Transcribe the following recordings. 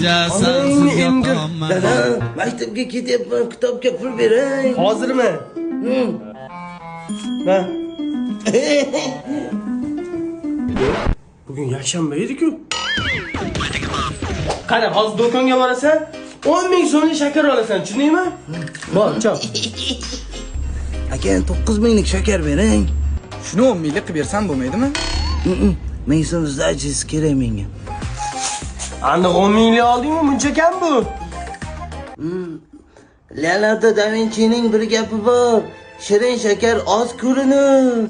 jasan yotaman. Dada, maktabga ketyapman, kitobga pul bering. Hozirmi? Ha. Bugun yakshanba edi-ku. Qara, hozir do'konga borasan, 10 ming so'mlik shakar olasan, tushundingmi? Bor, chop. Aka, 9 minglik shakar bering. Shuni 10 minglik qilib bersam bo'lmaydimi? 1000 so'm zdachisi kerak menga. Aniq 10 minglik oldingmi? Buncha kam bu. Leonardo da Vinci'ning bir gapi bor. Shirin shakar oz ko'rinur.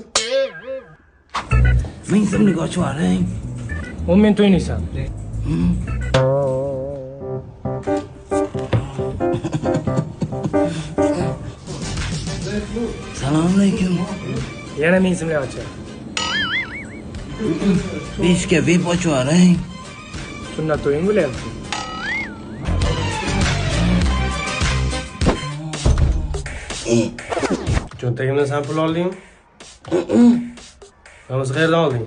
1000 so'mlik ochib yuboring. 10 ming to'ynaysan. Assalomu alaykum. Yana 1000 so'mlik ochar. 5 ga VIP ochib yuboring. Sunnat to'ying bo'lyapti. Cho'ntagimdan san pul oldingmi? Namoz qayerdan olding?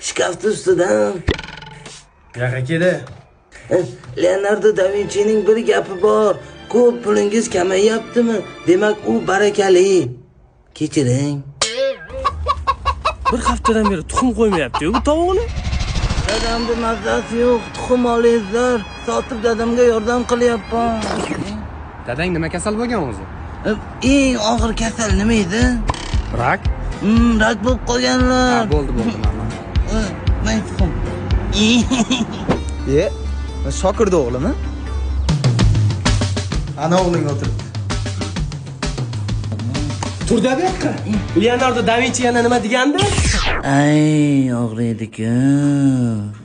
Shkafni ustidan. Yo'q akada. Leonardo da Vinci'ning bir gapi bor. Ko'p pulingiz kamayyaptimi? Demak, u barakali. Kechiring. Bir haftadan beri tuxum qo'ymayapti-ku bu tovuqni. Dadamda mazasi yo'q, tuxum olayizlar. Sotib dadamga yordam qilyapman. Dadang nima kasal bo'lgan o'zi? Eng og'ir kasal nima edi? Rak. Rak bo'lib qolganlar. Bo'ldi, mana. Men tuxum. Shokirda o'g'limi? Ana o'g'ling o'tiribdi. Turda bu yoqqa. Leonardo da Vinci yana nima degandi? Ay, og'riydi-ku,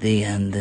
degandi.